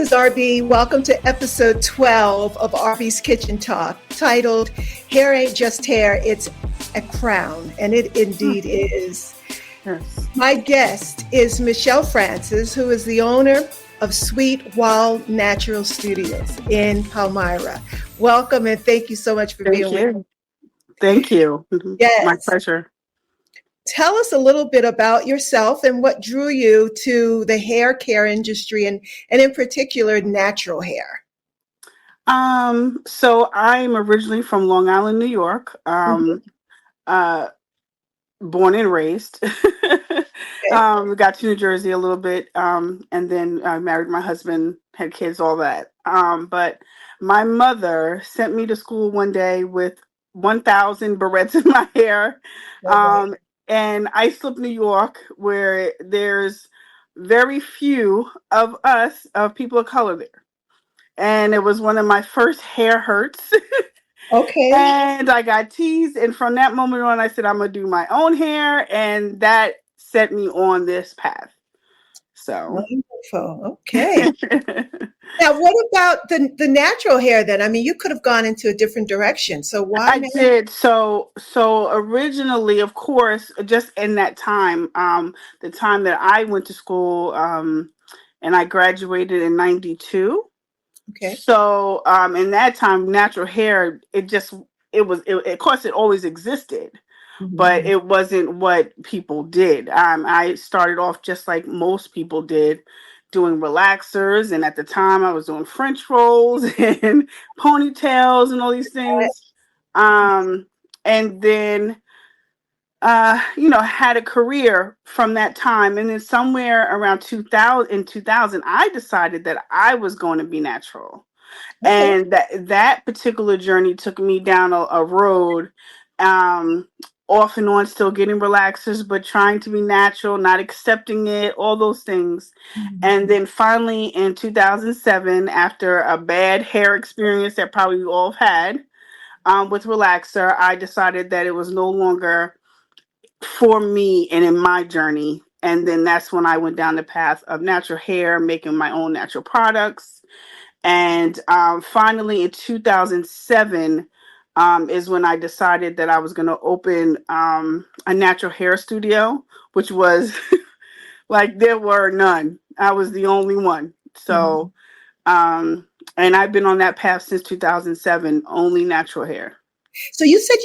is RB. Welcome to episode 12 of RB's Kitchen Talk, titled Hair Ain't Just Hair, It's a Crown. And it indeed is. Yes. My guest is Michele Francis, who is the owner of Sweet Wild Natural Studios in Palmyra. Welcome and thank you so much for being with me. Thank you. Yes. My pleasure. Tell us a little bit about yourself and what drew you to the hair care industry and in particular, natural hair. So I'm originally from Long Island, New York. Born and raised. Got to New Jersey a little bit, and then I married my husband, had kids, all that. But my mother sent me to school one day with 1,000 barrettes in my hair. And Islip, New York, where there's very few of us, of people of color there. And it was one of my first hair hurts. Okay. And I got teased. And from that moment on, I said, I'm going to do my own hair. And that set me on this path. So wonderful. Okay. Now, what about the natural hair then? I mean, you could have gone into a different direction. So why? I did. So originally, of course, just in that time, the time that I went to school, and I graduated in 92. Okay. So in that time, natural hair, of course, it always existed. But it wasn't what people did. I started off just like most people did, doing relaxers. And at the time, I was doing French rolls and ponytails and all these things. And then, had a career from that time. And then somewhere around 2000, I decided that I was going to be natural. Okay. And that particular journey took me down a road. Off and on, still getting relaxers, but trying to be natural, not accepting it, all those things. And then finally in 2007, after a bad hair experience that probably we all had with relaxer, I decided that it was no longer for me and in my journey. And then that's when I went down the path of natural hair, making my own natural products. And finally in 2007, is when I decided that I was going to open a natural hair studio, which was like there were none. I was the only one. So, and I've been on that path since 2007, only natural hair. So you said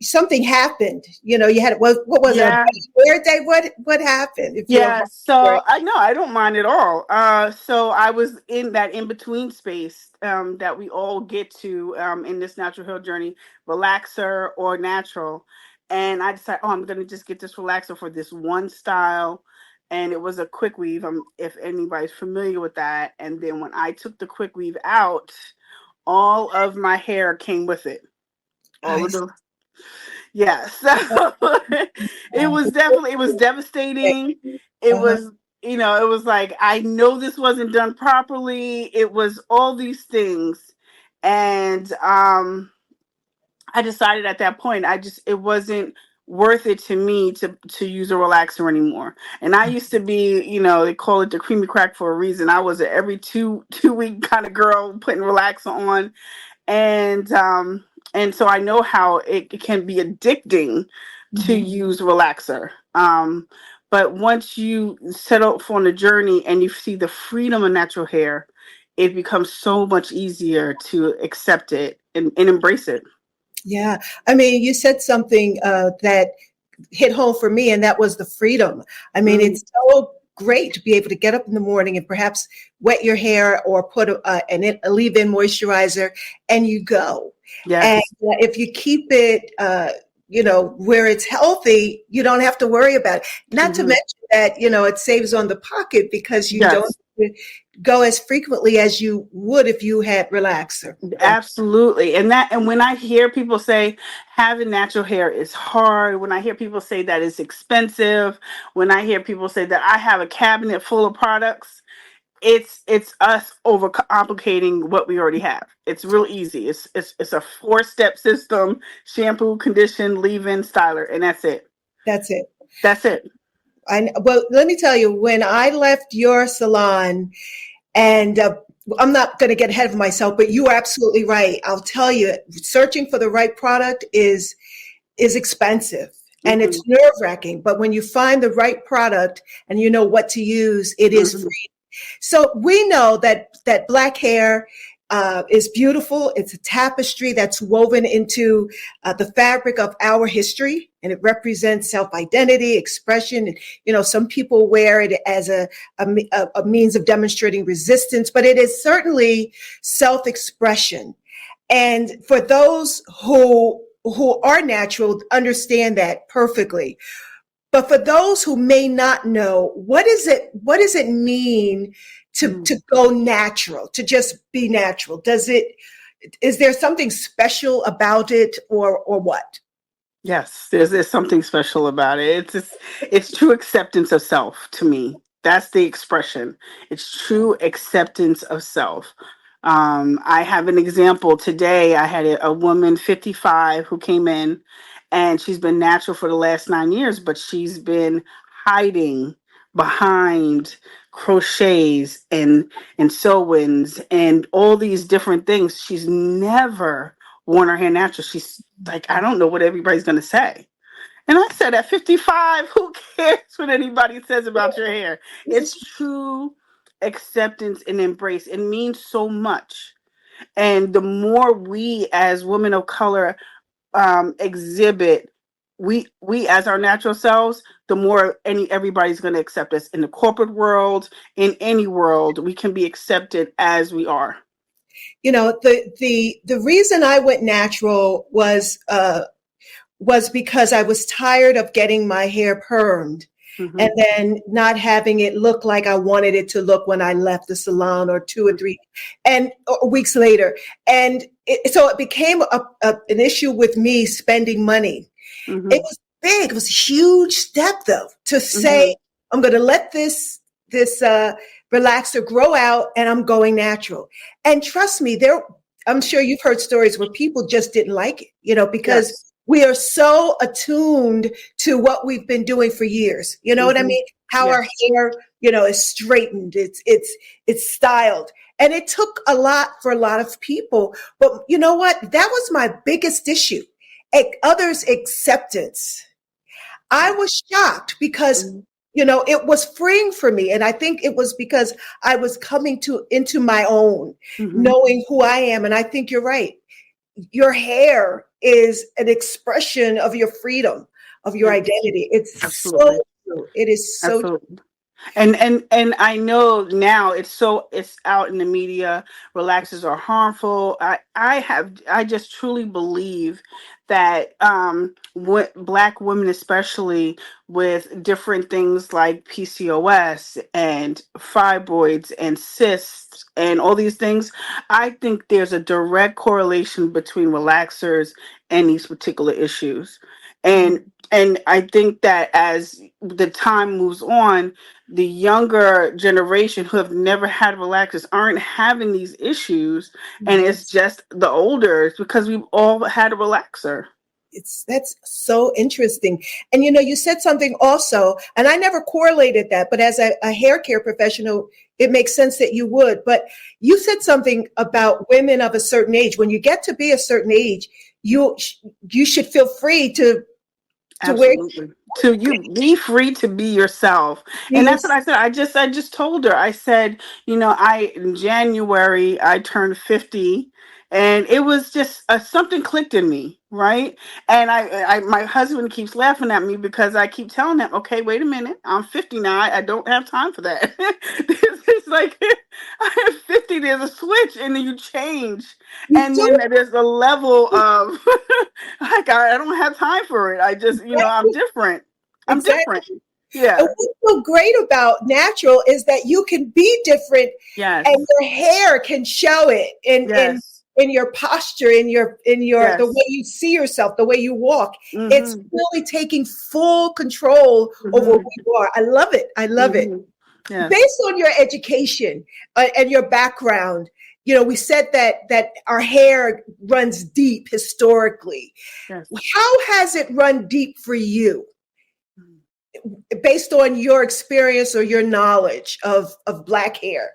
something happened. You had what was it? A weird day? What happened? So I don't mind at all. So I was in that in between space that we all get to in this natural hair journey, relaxer or natural. And I decided, I'm going to just get this relaxer for this one style. And it was a quick weave, if anybody's familiar with that. And then when I took the quick weave out, all of my hair came with it. So it was devastating. It was, it was like, I know this wasn't done properly. It was all these things. And I decided at that point, it wasn't worth it to me to use a relaxer anymore. And I used to be, they call it the creamy crack for a reason. I was an every two week kind of girl putting relaxer on. And so I know how it can be addicting to use relaxer. But once you set off on a journey and you see the freedom of natural hair, it becomes so much easier to accept it and embrace it. Yeah. I mean, you said something that hit home for me, and that was the freedom. I mean, it's so great to be able to get up in the morning and perhaps wet your hair or put a leave-in moisturizer and you go. Yes. And if you keep it, where it's healthy, you don't have to worry about it. Not to mention that, it saves on the pocket because you don't go as frequently as you would if you had relaxer. Absolutely. And when I hear people say having natural hair is hard, when I hear people say that it's expensive, when I hear people say that I have a cabinet full of products, it's us overcomplicating what we already have. It's real easy. It's a 4-step system: shampoo, condition, leave-in, styler, and that's it. That's it. That's it. Well, let me tell you, when I left your salon and I'm not going to get ahead of myself, but you are absolutely right. I'll tell you, searching for the right product is expensive and Mm-hmm. it's nerve-wracking. But when you find the right product and you know what to use, it is Mm-hmm. free. So we know that black hair is beautiful. It's a tapestry that's woven into the fabric of our history, and it represents self-identity, expression. You know, some people wear it as a means of demonstrating resistance, but it is certainly self-expression. And for those who are natural, understand that perfectly. But for those who may not know, what does it mean to go natural, to just be natural? Is there something special about it or what? Yes, there's something special about it. It's true acceptance of self to me. That's the expression. It's true acceptance of self. I have an example today. I had a woman 55 who came in, and she's been natural for the last 9 years, but she's been hiding behind crochets and sew-ins and all these different things. She's never worn her hair natural. She's like, I don't know what everybody's going to say. And I said, at 55, who cares what anybody says about your hair? This is It's true acceptance and embrace. It means so much. And the more we as women of color exhibit we as our natural selves, the more everybody's going to accept us in the corporate world, in any world. We can be accepted as we are. you know the reason I went natural was because I was tired of getting my hair permed Mm-hmm. and then not having it look like I wanted it to look when I left the salon or 2 or 3 and weeks later. And so it became an issue with me spending money. Mm-hmm. It was big. It was a huge step, though, to say, Mm-hmm. I'm going to let this relaxer grow out and I'm going natural. And trust me, I'm sure you've heard stories where people just didn't like it, because Yes. we are so attuned to what we've been doing for years. You know what I Mm-hmm. mean? How our Yes. hair, is straightened, it's styled. And it took a lot for a lot of people. But you know what? That was my biggest issue. Others' acceptance. I was shocked because Mm-hmm. it was freeing for me, and I think it was because I was coming into my own, Mm-hmm. knowing who I am. And I think you're right. Your hair is an expression of your freedom, of your Yes. identity. It's so Absolutely. true. It is so true. Absolutely. And I know now it's out in the media. Relaxers are harmful. I just truly believe that what black women, especially with different things like PCOS and fibroids and cysts and all these things, I think there's a direct correlation between relaxers and these particular issues. And I think that as the time moves on, the younger generation who have never had relaxers aren't having these issues, and it's just the older. It's because we've all had a relaxer. That's so interesting. And you said something also, and I never correlated that, but as a hair care professional, it makes sense that you would. But you said something about women of a certain age. When you get to be a certain age, you should feel free to wear Absolutely. To you be free to be yourself. And that's what these. I said. I just told her. I said, I in January I turned 50, and it was just something clicked in me, right? And I my husband keeps laughing at me because I keep telling him, okay, wait a minute, I'm 50 now. I don't have time for that. It's like I'm 50, there's a switch and then you change. You And do then there's a level of like I don't have time for it. I just, I'm different. I'm different. exactly. And Yeah. what's so great about natural is that you can be different, and Yes. your hair can show it Yes. in your posture, in your the way Yes. you see yourself, the way you walk. It's Mhm. really taking full control over who Mhm. you are. I love it. I love it. Mhm. Yes. Based on your education and your background, we said that our hair runs deep historically. Yes. How has it run deep for you, based on your experience or your knowledge of black hair?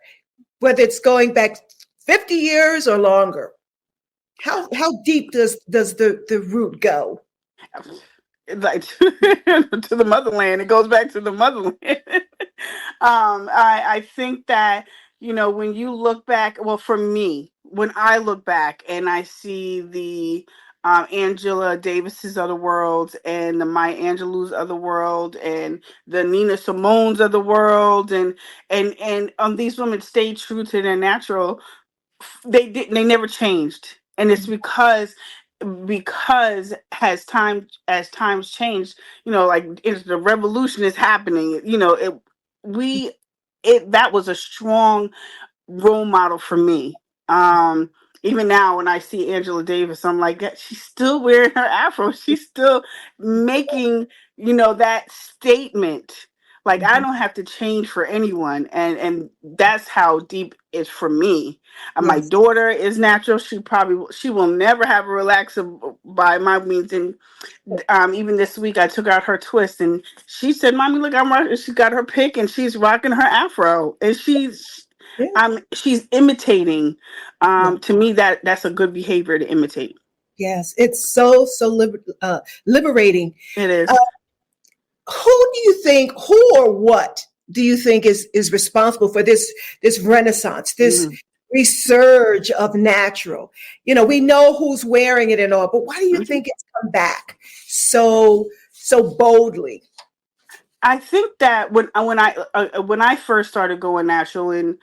whether it's going back 50 years or longer. How deep does the root go? Like to the motherland. It goes back to the motherland. I think that, when you look back, well, for me, when I look back and I see the Angela Davises of the world and the Maya Angelou's of the world and the Nina Simone's of the world, and these women stayed true to their natural. They never changed, and it's because as times changed, like the revolution is happening, that was a strong role model for me. Even now when I see Angela Davis, I'm like, "Yeah, she's still wearing her afro, she's still making, that statement. Like, I Mhm. don't have to change for anyone, and that's how deep it's for me. My Yes. daughter is natural. She will never have a relaxer by my means. And even this week I took out her twist, and she said, "Mommy, look, I'm rocking." She got her pick and she's rocking her afro, and Yeah. she's imitating. Yeah. To me, that's a good behavior to imitate. Yes. It's so liberating. It Uh, is. who or what do you think is responsible for this renaissance, this Mhm. resurge of natural? We know who's wearing it and all, but why do you Mhm. think it's come back so boldly? I think that when I first started going natural in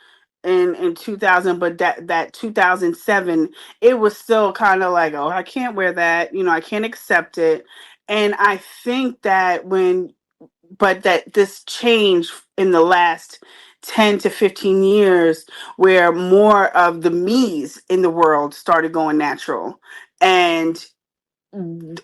2000, but that 2007, it was still kind of like, oh, I can't wear that, I can't accept it. And I think that that this change in the last 10 to 15 years, where more of the me's in the world started going natural, and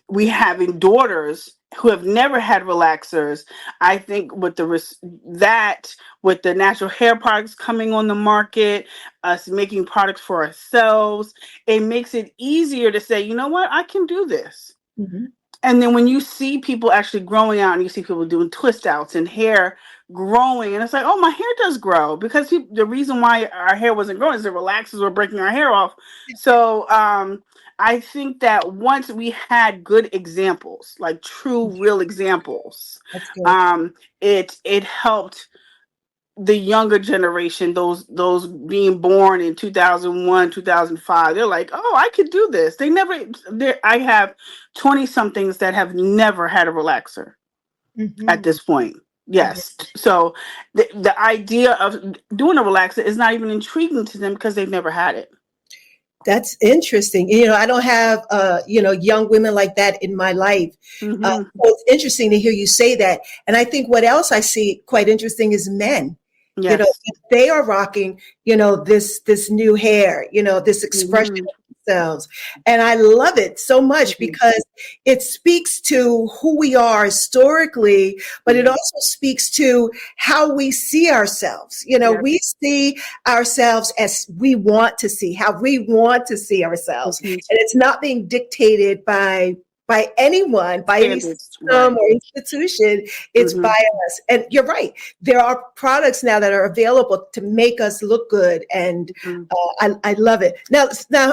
we having daughters who have never had relaxers. I think with the natural hair products coming on the market, us making products for ourselves, it makes it easier to say, you know what, I can do this. Mhm. And then when you see people actually growing out, and you see people doing twist outs and hair growing, and it's like, oh, my hair does grow, because the reason why our hair wasn't growing is the relaxers were breaking our hair off. So I think that once we had good examples, like true, real examples, That's good. um, it helped the younger generation, those being born in 2001, 2005. They're like, oh, I could do this. I have 20 somethings that have never had a relaxer at Mhm. this point. Yes. So the idea of doing a relaxer is not even intriguing to them because they've never had it. That's interesting. I don't have young women like that in my life. Hmm. So it's interesting to hear you say that. And I think what else I see quite interesting is men. You know, Yes. they are rocking, this new hair, this expression Hmm. of themselves. And I love it so much Hmm. because it speaks to who we are historically, but it Hmm. also speaks to how we see ourselves. Yes. We see ourselves as we want to see, how we want to see ourselves. Hmm. And it's not being dictated by anyone, by any Standards. system Right. or institution. It's by Hmm. us. And you're right. There are products now that are available to make us look good. And Hmm. I love it. Now,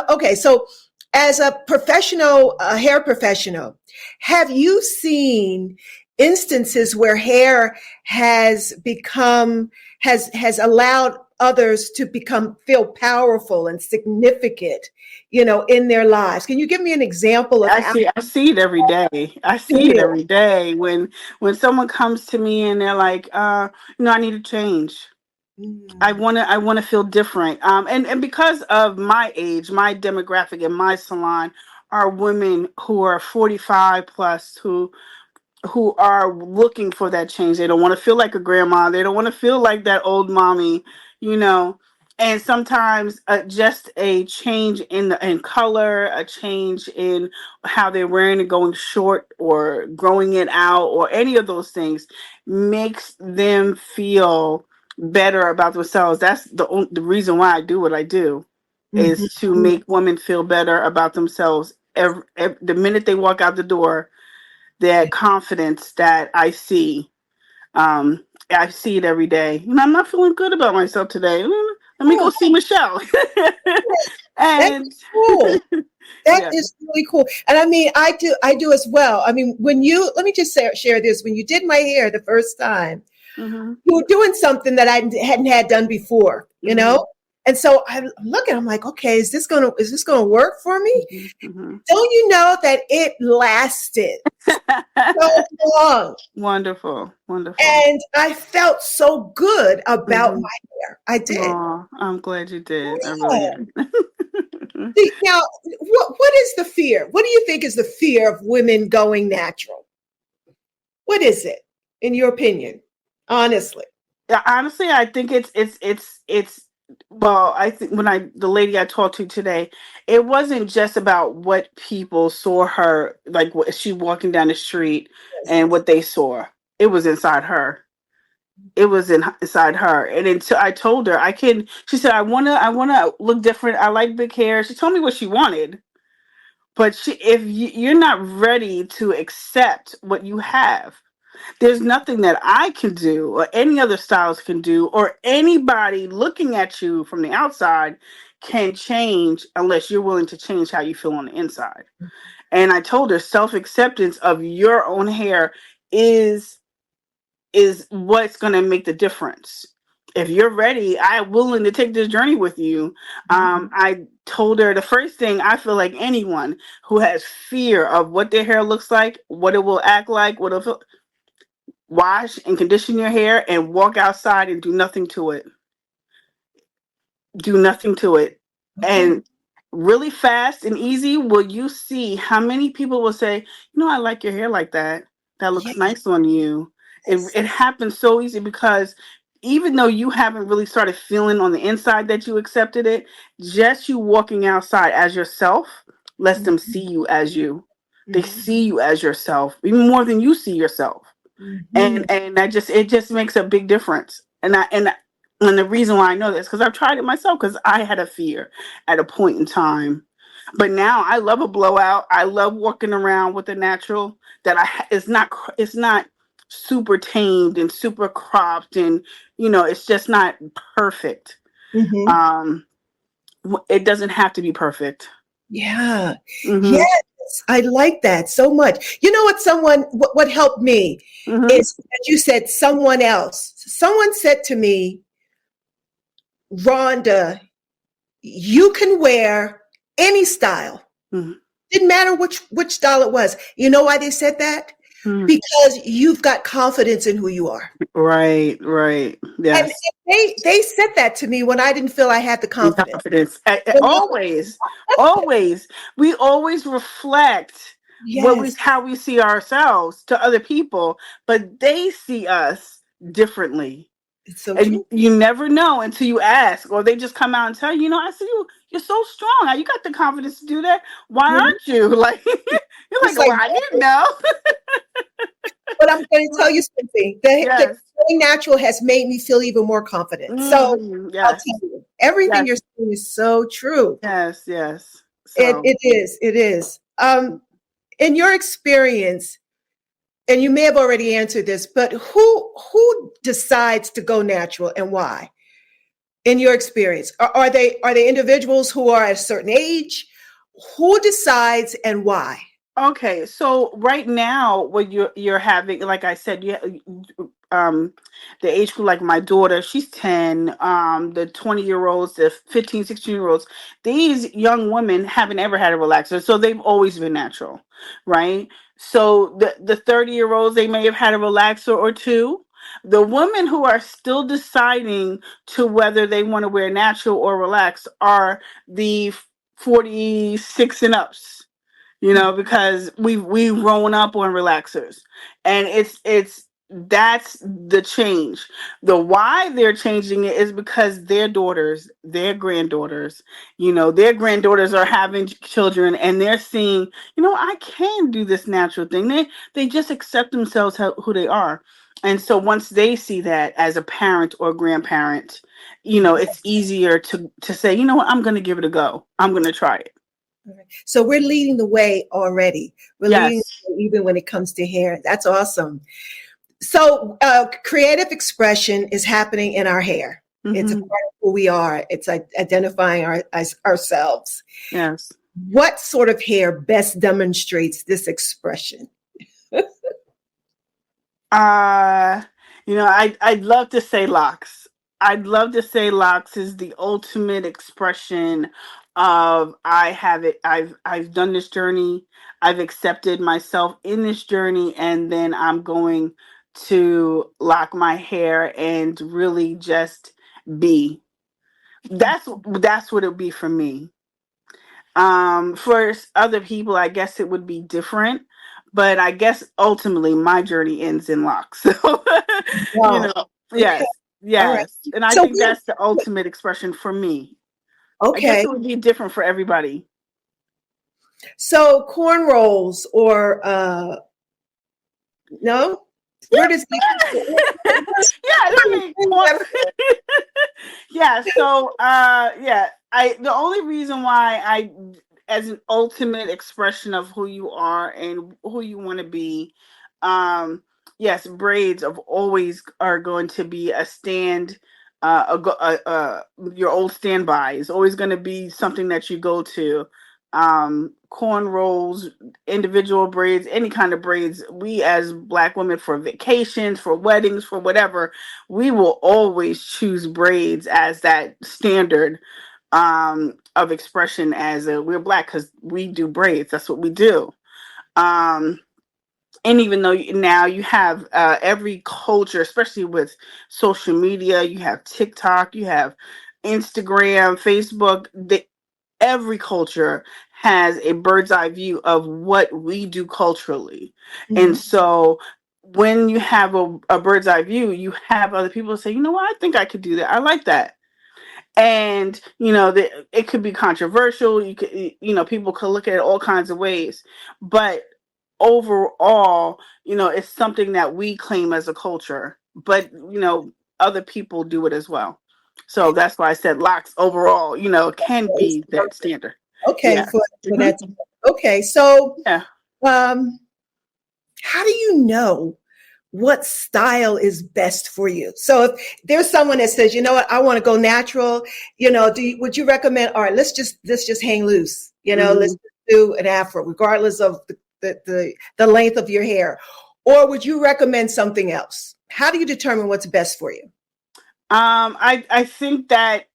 okay. So as a professional, a hair professional, have you seen instances where hair has allowed others to feel powerful and significant, in their lives? Can you give me an example of how? I see it every day. I see it every day when someone comes to me and they're like, I need to change. Mm, I want to feel different. And because of my age, my demographic in my salon are women who are 45 plus, who are looking for that change. They don't want to feel like a grandma. They don't want to feel like that old mommy, you know. And sometimes just a change in color, a change in how they're wearing it, going short or growing it out, or any of those things, makes them feel better about themselves. That's the reason why I do what I do, mhm, is to mm. make women feel better about themselves. The minute they walk out the door, that confidence that I see it every day. And I'm not feeling good about myself today. let me go see Michelle. That's And cool. That yeah. is really cool. And I mean, I do as well. I mean, let me just share this. When you did my hair the first time, Mm-hmm. you were doing something that I hadn't had done before, you Mm-hmm. know? And so I'm looking, I'm like, okay, is this gonna work for me? Mm-hmm. Don't you know that it lasted so long? Wonderful. Wonderful. And I felt so good about Mm-hmm. my hair. I did. Oh, I'm glad you did. I Yeah. really am. See, now, what is the fear? What do you think is the fear of women going natural? What is it, in your opinion? Honestly. Yeah, honestly, I think it's well, I think the lady I talked to today, it wasn't just about what people saw her like what she walking down the street and Yes. what they saw. It was inside her. It was inside her. And until I told her she said, I wanna look different. I like big hair. She told me what she wanted. But if you're not ready to accept what you have, there's nothing that I can do or any other styles can do or anybody looking at you from the outside can change unless you're willing to change how you feel on the inside. And I told her self-acceptance of your own hair is is what's going to make the difference. If you're ready, I'm willing to take this journey with you. I told her the first thing, I feel like anyone who has fear of what their hair looks like, what it will act like, what it'll feel, wash and condition your hair and walk outside and do nothing to it. Do nothing to it. Okay. And really fast and easy, will you see how many people will say, I like your hair like that. That looks nice on you. Yes. It happens so easy because even though you haven't really started feeling on the inside that you accepted it, just you walking outside as yourself lets them see you as you. They Mhm. see you as yourself, even more than you see yourself. Mhm. And it just makes a big difference. And the reason why I know this because I've tried it myself because I had a fear at a point in time, but now I love a blowout. I love walking around with a natural that it's not super tamed and super cropped and it's just not perfect. Mhm. um it doesn't have to be perfect. Yeah. Hmm. Yes. I like that so much. You know what helped me Hmm. is that you said someone else. Someone said to me, Rhonda, you can wear any style. Hmm. Didn't matter which style it was. You know why they said that? Hmm. Because you've got confidence in who you are. Right, And yes. they said that to me when I didn't feel I had the And confidence. confidence. You know? Always. We always reflect Yes, how we see ourselves to other people, but they see us differently. it's so And true. you never know until you ask, or they just come out and tell you, I see you're so strong. You got the confidence to do that. Why Mhm. aren't you? Like, you're like, It's well, like, I didn't know. but I'm going to tell you something. The Yes. going natural has made me feel even more confident. So I'll Yes. tell you, everything Yes. you're saying is so true. Yes. Yes. It So, it is. It is. In your experience, and you may have already answered this, but who decides to go natural and why? In your experience, are they individuals who are at a certain age? Who decides and why? okay, so right now, what you're having, like I said, um, the age group, like my daughter, she's 10. The 20-year-olds, the 15, 16-year-olds, these young women haven't ever had a relaxer, so they've always been natural, right? So the 30-year-olds, they may have had a relaxer or two. The women who are still deciding to whether they want to wear natural or relaxed are the 46 and ups, because we've grown up on relaxers, and it's that's the change. The why they're changing it is because their granddaughters are having children, and they're seeing, I can do this natural thing. They just accept themselves who they are. And so once they see that as a parent or grandparent, it's easier to say, what, I'm going to give it a go. I'm going to try it. So we're leading the way already. We're leading Yes. the way even when it comes to hair. That's awesome. So creative expression is happening in our hair. It's a Hmm. part of who we are. It's identifying ourselves. Yes. What sort of hair best demonstrates this expression? Uh, I'd love to say locks. I'd love to say locks is the ultimate expression of I have it. I've done this journey. I've accepted myself in this journey, and then I'm going to lock my hair and really just be. That's what it would be for me. For other people, I guess it would be different, but I guess ultimately my journey ends in locks. So, you Wow. know, Okay. yes, All right. yes. And I So, think that's the ultimate expression for me. I guess okay. it would be different for everybody. So cornrows or no? Where does the Yeah, I mean, yeah. So, yeah. The only reason why as an ultimate expression of who you are and who you want to be, um, yes, braids of always are going to be a stand. Your old standby is always going to be something that you go to. Cornrows, individual braids, any kind of braids. We as Black women, for vacations, for weddings, for whatever, we will always choose braids as that standard of expression. As we're Black because we do braids. That's what we do. Um, and even though now you have every culture, especially with social media, you have TikTok, you have Instagram, Facebook. Every culture has a bird's eye view of what we do culturally. And Mhm. so when you have a bird's eye view, you have other people say, you know what, I think I could do that. I like that. And it could be controversial. You could, people could look at it all kinds of ways, but overall, it's something that we claim as a culture, but other people do it as well. So that's why I said locks overall, can be that standard. Okay, Yeah. for Hmm. that. Okay, so Yeah. um, how do you know what style is best for you? So if there's someone that says, you know what, I want to go natural, would you recommend, all right, let's just hang loose, let's Hmm. just do an afro, regardless of the length of your hair, or would you recommend something else? How do you determine what's best for you? I think that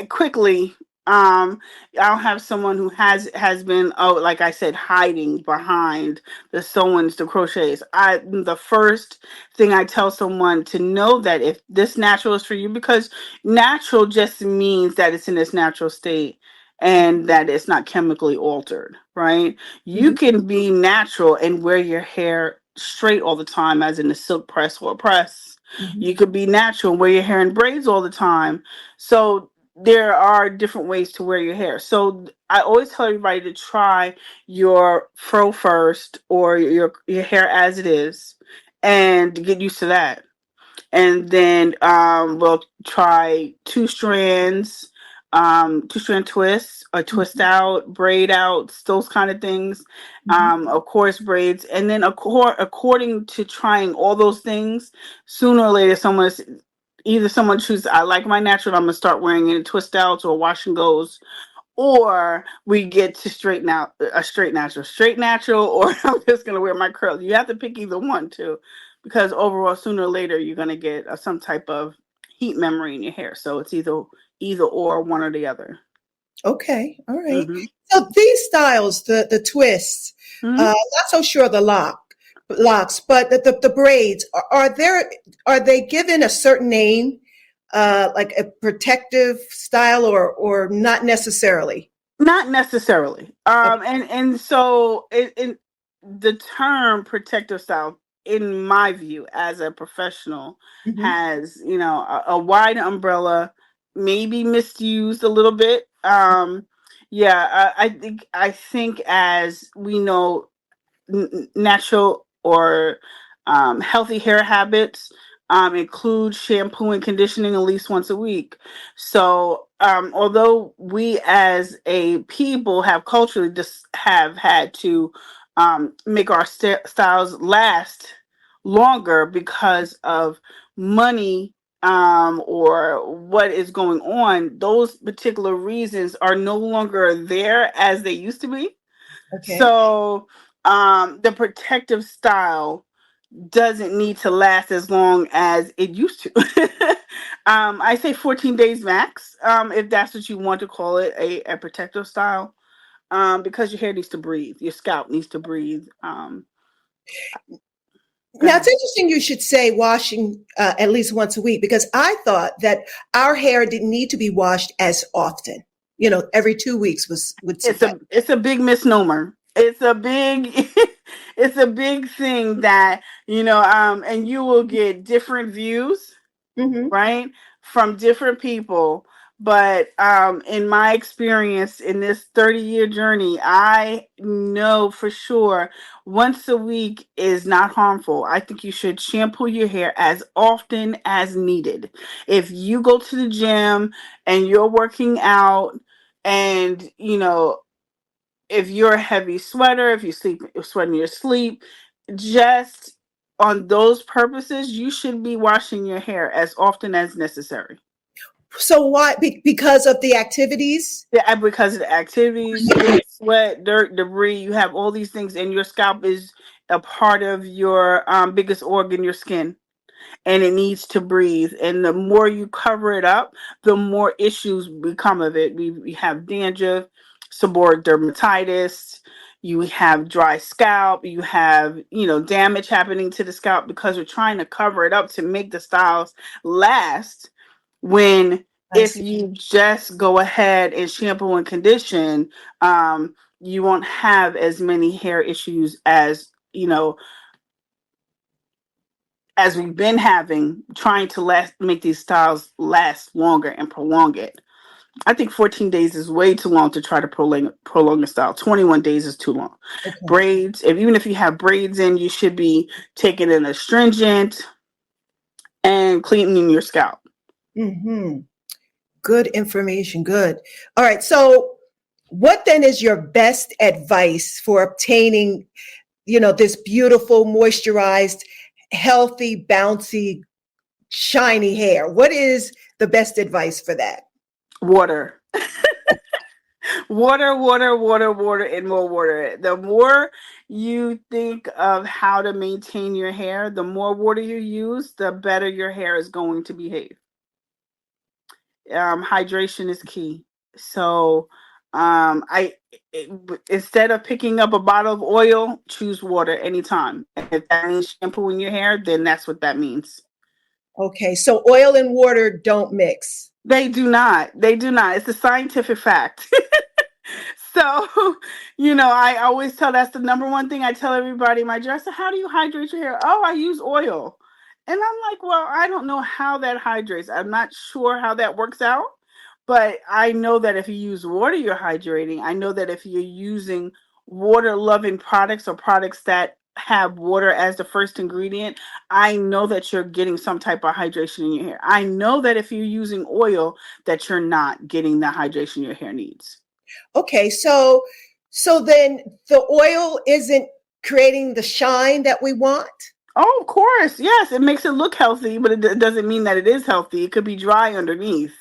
quickly, um I'll have someone who has been, oh, like I said, hiding behind the sewings, the crochets. The first thing I tell someone to know that if this natural is for you, because natural just means that it's in its natural state and that it's not chemically altered, right? You Mhm, can be natural and wear your hair straight all the time, as in a silk press or a press. mhm. You could be natural and wear your hair in braids all the time. So there are different ways to wear your hair. So I always tell everybody to try your fro first, or your hair as it is, and get used to that. And then we'll try two strand twists, or twist out, braid outs, those kind of things. Mhm. Of course, braids, and then according to trying all those things, sooner or later, someone chooses, I like my natural, I'm gonna start wearing it in twist outs or wash and goes, or we get to straighten out a straight natural, or I'm just gonna wear my curls. You have to pick either one too, because overall, sooner or later, you're gonna get some type of heat memory in your hair. So it's either or, one or the other. Okay, all right. Hmm. So these styles, the twists, Hmm. not so sure the locks, but the braids are they given a certain name, like a protective style, or not necessarily? Not necessarily. Oh, And so the term protective style, in my view, as a professional, mhm, has a wide umbrella, maybe misused a little bit. Yeah, I think as we know, natural or healthy hair habits include shampoo and conditioning at least once a week. So, although we as a people have culturally just have had to make our styles last longer because of money or what is going on, those particular reasons are no longer there as they used to be. Okay. So the protective style doesn't need to last as long as it used to. I say 14 days max, if that's what you want to call it, a protective style, because your hair needs to breathe, your scalp needs to breathe. Go Now, it's ahead. interesting you should say washing at least once a week, because I thought that our hair didn't need to be washed as often. Every 2 weeks would suffice. It's a big misnomer. It's a big it's a big thing that and you will get different views, Hmm. right, from different people. But in my experience in this 30-year journey, I know for sure once a week is not harmful. I think you should shampoo your hair as often as needed. If you go to the gym and you're working out, and if you're a heavy sweater, if you sleep sweating your sleep, just on those purposes, you should be washing your hair as often as necessary. So why? Because of the activities? Yeah, and because of the activities, you get sweat, dirt, debris. You have all these things, and your scalp is a part of your biggest organ, your skin, and it needs to breathe. And the more you cover it up, the more issues become of it. We have dandruff, seborrheic dermatitis. You have dry scalp. You have damage happening to the scalp because we're trying to cover it up to make the styles last. When I if see. you just go ahead and shampoo and condition, you won't have as many hair issues as we've been having, trying to make these styles last longer and prolong it. I think 14 days is way too long to try to prolong a style. 21 days is too long. Okay. Braids, even if you have braids in, you should be taking an astringent and cleaning your scalp. Hmm. Good information. Good. All right. So, what then is your best advice for obtaining, this beautiful, moisturized, healthy, bouncy, shiny hair? What is the best advice for that? Water. Water, water, water, water, and more water. The more you think of how to maintain your hair, the more water you use, the better your hair is going to behave. Hydration is key. So, instead of picking up a bottle of oil, choose water anytime. And if that means shampooing your hair, then that's what that means. Okay. So, oil and water don't mix. They do not. They do not. It's a scientific fact. So, I always tell that's the number one thing I tell everybody in my dresser. How do you hydrate your hair? Oh, I use oil. And I'm like, well, I don't know how that hydrates. I'm not sure how that works out. But I know that if you use water, you're hydrating. I know that if you're using water loving products or products that have water as the first ingredient, I know that you're getting some type of hydration in your hair. I know that if you're using oil, that you're not getting the hydration your hair needs. Okay. So then the oil isn't creating the shine that we want. Oh, of course. Yes, it makes it look healthy, but it doesn't mean that it is healthy. It could be dry underneath.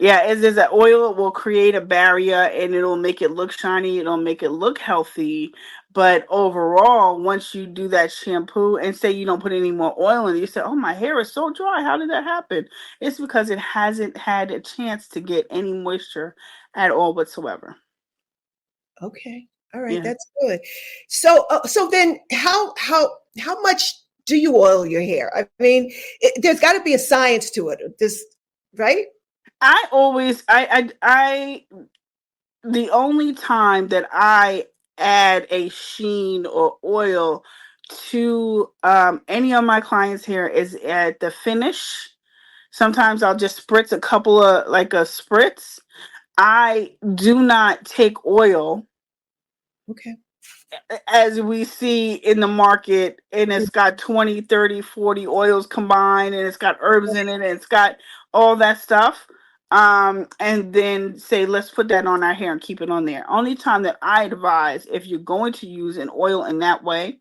Yeah, it is that oil will create a barrier and it'll make it look shiny, it'll make it look healthy. But overall, once you do that shampoo and say you don't put any more oil in it, you say, oh, my hair is so dry. How did that happen? It's because it hasn't had a chance to get any moisture at all whatsoever. Okay. All right. Yeah. That's good. So then how much do you oil your hair? I mean, there's got to be a science to it. This, right? I always I the only time that I add a sheen or oil to any of my clients' hair is at the finish. Sometimes I'll just spritz a couple of like a spritz. I do not take oil Okay. as we see in the market, and it's got 20, 30, 40 oils combined, and it's got herbs in it, and it's got all that stuff, and then say let's put that on our hair and keep it on there. Only time that I advise, if you're going to use an oil in that way,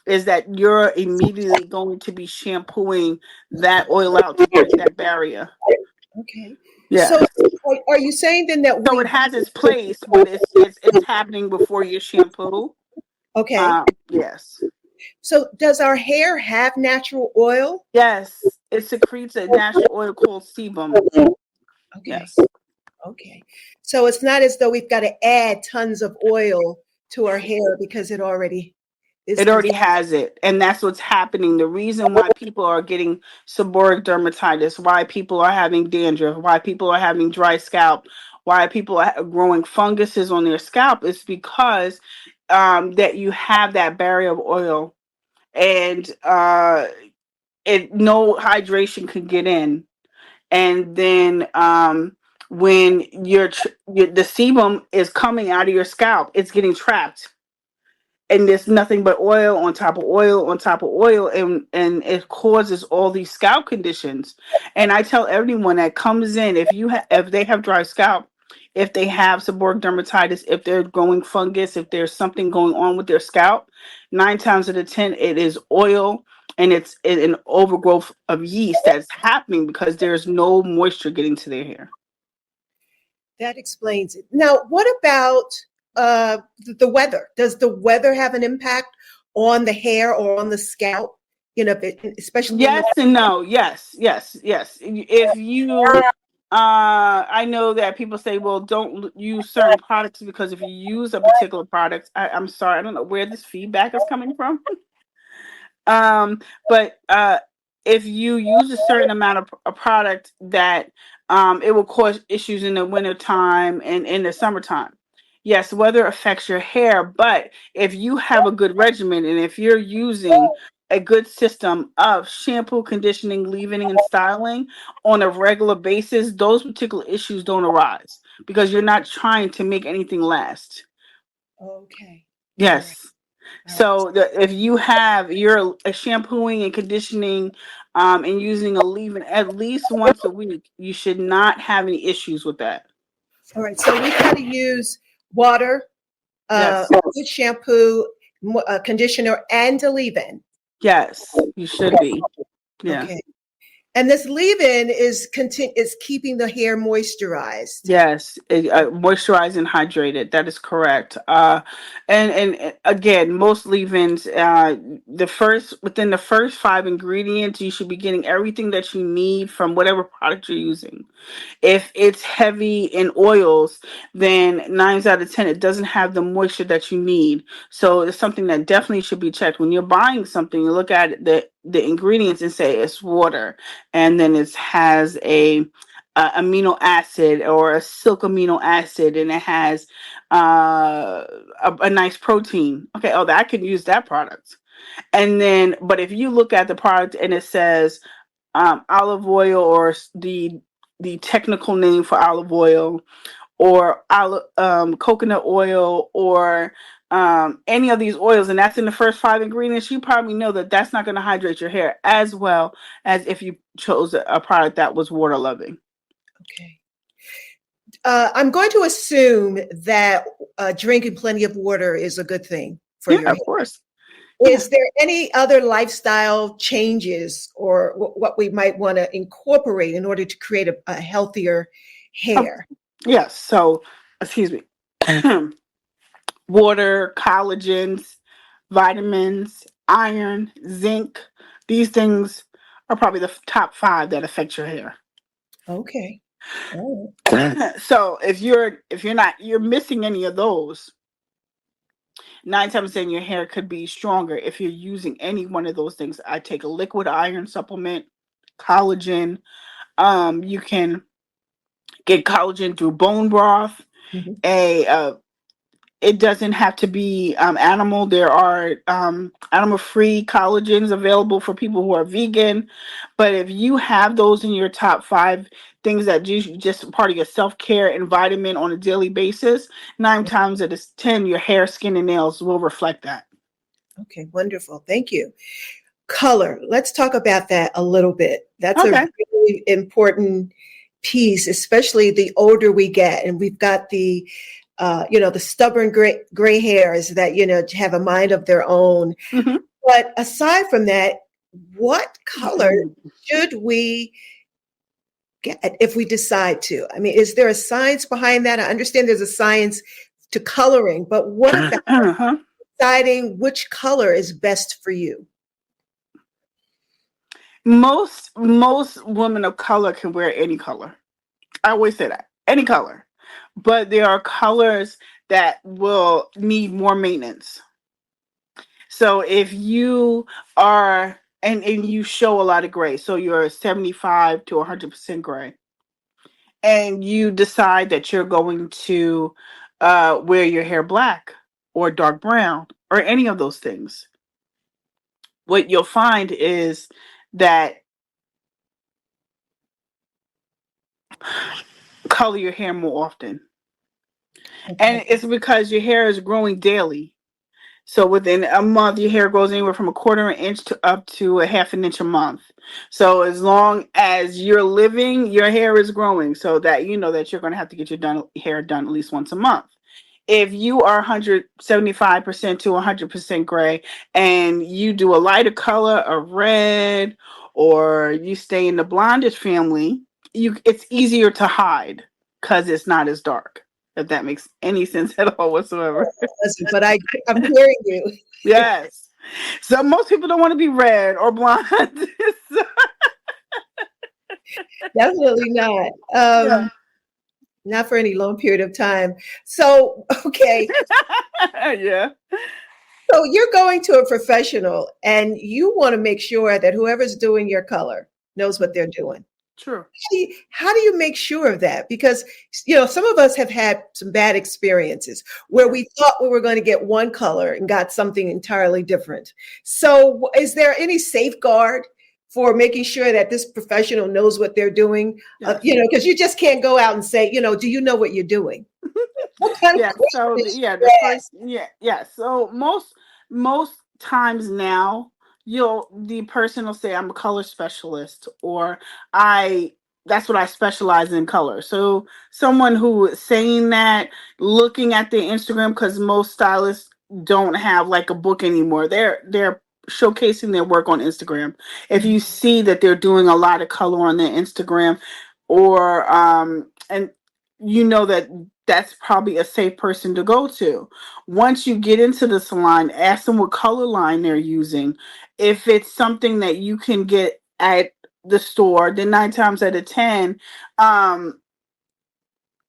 is that you're immediately going to be shampooing that oil out to break that barrier. Okay. Yeah. So are you saying then that So it has its place, but it's happening before your shampoo. okay. Yes. So does our hair have natural oil? Yes. It secretes a natural oil called sebum. Okay. Yes. Okay. So it's not as though we've got to add tons of oil to our hair because it already is. It already has it. And that's what's happening. The reason why people are getting seborrheic dermatitis, why people are having dandruff, why people are having dry scalp, why people are growing funguses on their scalp is because that you have that barrier of oil, and no hydration can get in. And then when the sebum is coming out of your scalp, it's getting trapped, and there's nothing but oil on top of oil on top of oil, and it causes all these scalp conditions. And I tell everyone that comes in, if they have dry scalp, if they have seborrheic dermatitis, if they're growing fungus, if there's something going on with their scalp, 9 times out of 10 it is oil, and it's an overgrowth of yeast that's happening because there's no moisture getting to their hair. That explains it. Now, what about the weather? Does the weather have an impact on the hair or on the scalp? Especially Yes and no. Yes. If you, I know that people say, well, don't use certain products because if you use a particular product, I'm sorry, I don't know where this feedback is coming from. But if you use a certain amount of a product, that it will cause issues in the winter time and in the summertime. Yes, weather affects your hair, but if you have a good regimen and if you're using a good system of shampoo, conditioning, leave-in, and styling on a regular basis, those particular issues don't arise because you're not trying to make anything last. Okay. Yes. All right. So if you're shampooing and conditioning and using a leave-in at least once a week, you should not have any issues with that. All right. So we've got to use water, Yes. good shampoo, conditioner, and a leave-in. Yes, you should be. Yeah. Okay. And this leave-in is keeping the hair moisturized. Yes, moisturized and hydrated. That is correct. And again, most leave-ins, within the first 5 ingredients, you should be getting everything that you need from whatever product you're using. If it's heavy in oils, then 9 out of 10, it doesn't have the moisture that you need. So it's something that definitely should be checked. When you're buying something, you look at the ingredients and say it's water, and then it has a amino acid or a silk amino acid, and it has a nice protein. Okay, I could use that product. And then, but if you look at the product and it says olive oil, or the technical name for olive oil, or coconut oil, or any of these oils, and that's in the first 5 ingredients, you probably know that that's not going to hydrate your hair as well as if you chose a product that was water loving. Okay. I'm going to assume that drinking plenty of water is a good thing for your hair. Of course. Is there any other lifestyle changes or what we might want to incorporate in order to create a healthier hair? Yes. So, excuse me. Water, collagens, vitamins, iron, zinc. These things are probably the top 5 that affect your hair. Okay. Oh. So if you're missing any of those, 9 times 10 your hair could be stronger if you're using any one of those things. I take a liquid iron supplement, collagen. You can get collagen through bone broth. Mm-hmm. It doesn't have to be animal. There are animal-free collagens available for people who are vegan. But if you have those in your top 5 things that you just part of your self-care and vitamin on a daily basis, 9 times out of 10, your hair, skin, and nails will reflect that. Okay, wonderful. Thank you. Color. Let's talk about that a little bit. That's Okay. a really important piece, especially the older we get. And we've got the stubborn gray hairs that, have a mind of their own. Mm-hmm. But aside from that, what color should we get if we decide to? I mean, is there a science behind that? I understand there's a science to coloring, but what about deciding which color is best for you? Most women of color can wear any color. I always say that, any color. But there are colors that will need more maintenance. So if you are and you show a lot of gray, so you're 75 to 100% gray, and you decide that you're going to wear your hair black or dark brown or any of those things, what you'll find is that color your hair more often. And Okay. it's because your hair is growing daily. So within a month, your hair grows anywhere from a quarter of an inch to up to a half an inch a month. So as long as you're living, your hair is growing. So that you know that you're going to have to get your hair done at least once a month. If you are 175% to 100% gray and you do a lighter color, a red, or you stay in the blondish family, it's easier to hide because it's not as dark. If that makes any sense at all whatsoever. Listen, but I'm hearing you. Yes. So most people don't want to be red or blonde. Definitely not. Yeah. Not for any long period of time. So, okay. Yeah. So you're going to a professional and you want to make sure that whoever's doing your color knows what they're doing. True. How do you make sure of that? Because, some of us have had some bad experiences where we thought we were going to get one color and got something entirely different. So is there any safeguard for making sure that this professional knows what they're doing? Yes. Because you just can't go out and say, do you know what you're doing? What kind Yeah. of question So is the first, yeah. So most times now, the person will say, I'm a color specialist, or I that's what I specialize in, color. So someone who is saying that, looking at their Instagram, because most stylists don't have like a book anymore. They're showcasing their work on Instagram. If you see that they're doing a lot of color on their Instagram, or and you know that that's probably a safe person to go to. Once you get into the salon, ask them what color line they're using. If it's something that you can get at the store, then 9 times out of 10,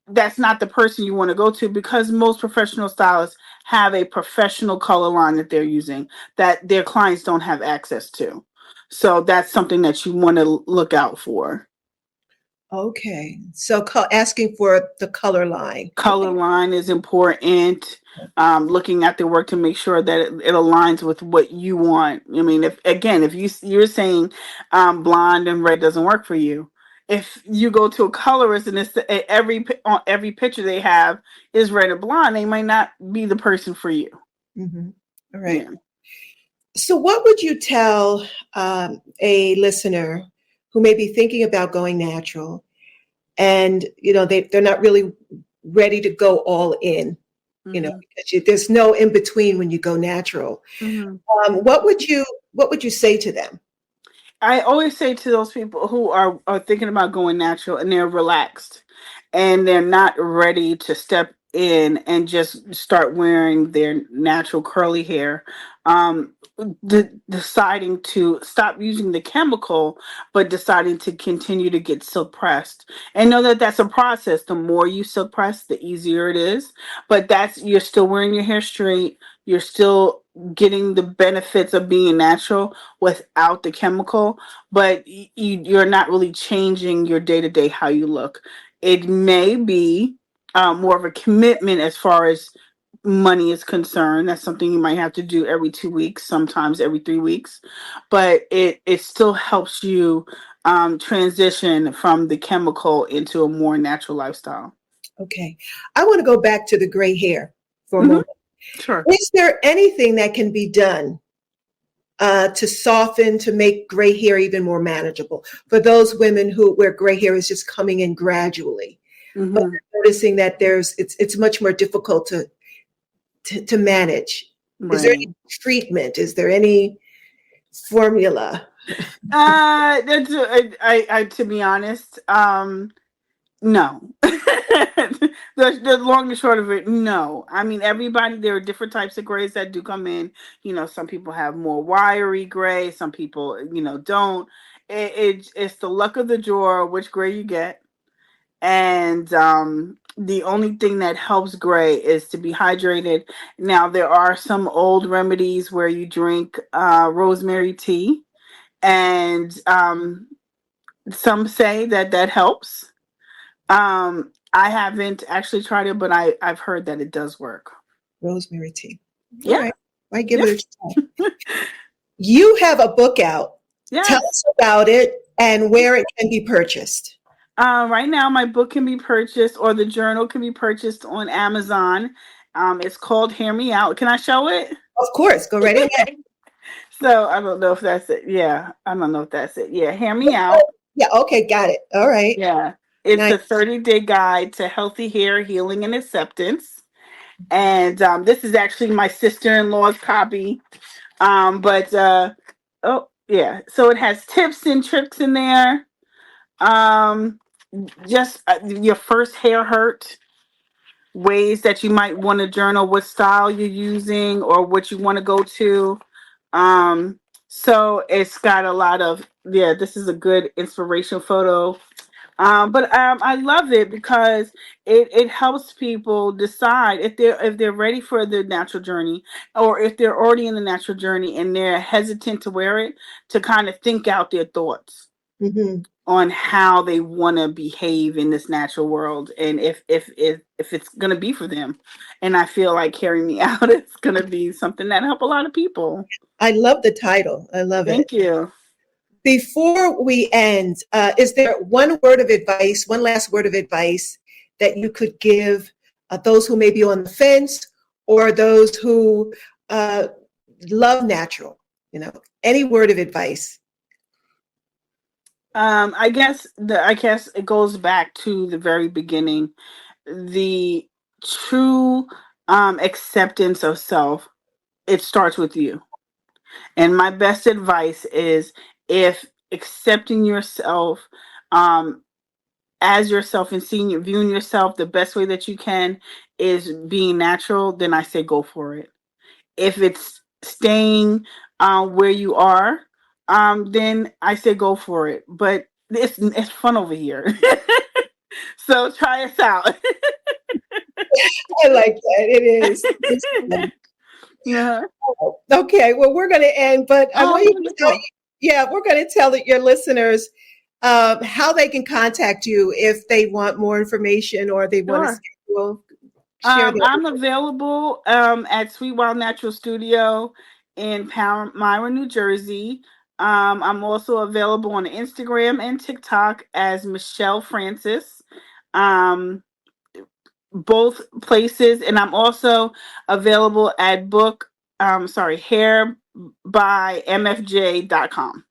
that's not the person you want to go to, because most professional stylists have a professional color line that they're using that their clients don't have access to. So that's something that you want to look out for. Okay. So asking for the color line. Color line is important. Looking at the work to make sure that it aligns with what you want. I mean, if you're saying blonde and red doesn't work for you, if you go to a colorist and it's on every picture they have is red or blonde, they might not be the person for you. Mm-hmm. All right. Yeah. So what would you tell a listener who may be thinking about going natural and, they're not really ready to go all in, Mm-hmm. because there's no in between when you go natural. Mm-hmm. What would you say to them? I always say to those people who are thinking about going natural and they're relaxed and they're not ready to step in and just start wearing their natural curly hair, deciding to stop using the chemical, but deciding to continue to get silk pressed, and know that that's a process. The more you silk press, the easier it is. But you're still wearing your hair straight. You're still getting the benefits of being natural without the chemical, but you're not really changing your day to day how you look. It may be more of a commitment as far as money is concerned. That's something you might have to do every 2 weeks, sometimes every 3 weeks, but it still helps you transition from the chemical into a more natural lifestyle. Okay. I want to go back to the gray hair for a Mm-hmm. moment. Sure. Is there anything that can be done to soften, to make gray hair even more manageable for those women where gray hair is just coming in gradually, but Mm-hmm. noticing that it's much more difficult to manage? Is there Right. any treatment? Is there any formula? To be honest, no. The long and short of it, no. I mean, everybody, there are different types of grays that do come in. Some people have more wiry gray, some people, don't. It's the luck of the draw which gray you get. And the only thing that helps gray is to be hydrated. Now, there are some old remedies where you drink rosemary tea, and some say that helps. I haven't actually tried it, but I've heard that it does work. Rosemary tea. All Yeah. right. I give it a try. You have a book out. Yes. Tell us about it and where it can be purchased. Right now, my book can be purchased, or the journal can be purchased on Amazon. It's called Hear Me Out. Can I show it? Of course. Go right ahead. So I don't know if that's it. Yeah, I don't know if that's it. Yeah, Hear Me Out. Yeah. Okay. Got it. All right. Yeah. It's Nice. a 30-day guide to healthy hair healing and acceptance. And this is actually my sister-in-law's copy. So it has tips and tricks in there. Just your first hair hurt, ways that you might want to journal, what style you're using or what you want to go to. So it's got a lot of, this is a good inspiration photo. But I love it because it helps people decide if they're ready for the natural journey, or if they're already in the natural journey and they're hesitant to wear it, to kind of think out their thoughts on how they want to behave in this natural world, and if it's going to be for them. And I feel like Hearing Me Out is going to be something that help a lot of people. I love the title. I love it. Thank you. Before we end, is there one last word of advice that you could give those who may be on the fence, or those who love natural? Any word of advice? I guess it goes back to the very beginning. The true acceptance of self, it starts with you. And my best advice is, if accepting yourself as yourself and viewing yourself the best way that you can is being natural, then I say go for it. If it's staying where you are, then I say go for it. But it's fun over here. So try us out. I like that. It is. Yeah. Okay. Well, we're going to end, but I want you to we're going to tell your listeners how they can contact you if they want more information, or they want to schedule. I'm available at Sweet Wild Natural Studio in Palmyra, New Jersey. I'm also available on Instagram and TikTok as Michele Francis. Both places. And I'm also available at hairbymfj.com.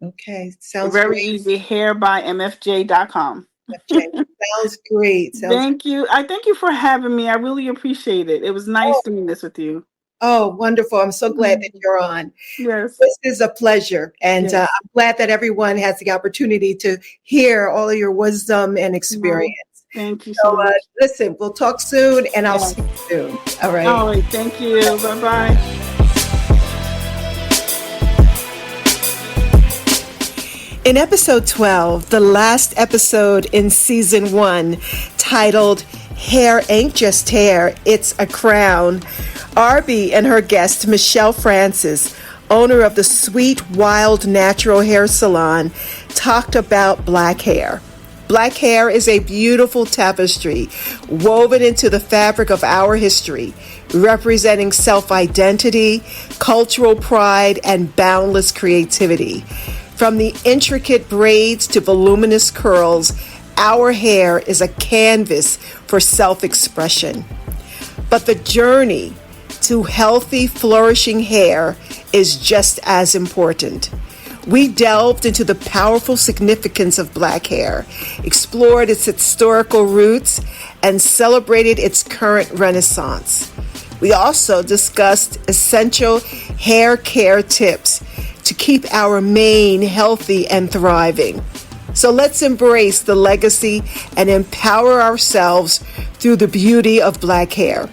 Okay. Sounds very great. easy. Hairbymfj.com. Sounds great. Thank you. I thank you for having me. I really appreciate it. It was nice doing this with you. Oh, wonderful. I'm so glad that you're on. Yes. This is a pleasure. And I'm glad that everyone has the opportunity to hear all of your wisdom and experience. Thank you so much. Listen, we'll talk soon, and I'll see you soon. All right. All right. Thank you. Bye-bye. In episode 12, the last episode in season 1, titled Hair Ain't Just Hair, It's a Crown, Arby and her guest, Michele Francis, owner of the Sweet Wild Natural Hair Salon, talked about black hair. Black hair is a beautiful tapestry woven into the fabric of our history, representing self-identity, cultural pride, and boundless creativity. From the intricate braids to voluminous curls, our hair is a canvas for self-expression. But the journey to healthy, flourishing hair is just as important. We delved into the powerful significance of black hair, explored its historical roots, and celebrated its current renaissance. We also discussed essential hair care tips to keep our mane healthy and thriving. So let's embrace the legacy and empower ourselves through the beauty of black hair.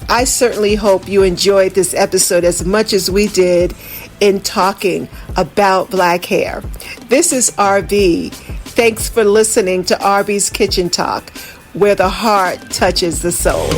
I certainly hope you enjoyed this episode as much as we did in talking about black hair. This is RB. Thanks for listening to RB's Kitchen Talk, where the heart touches the soul.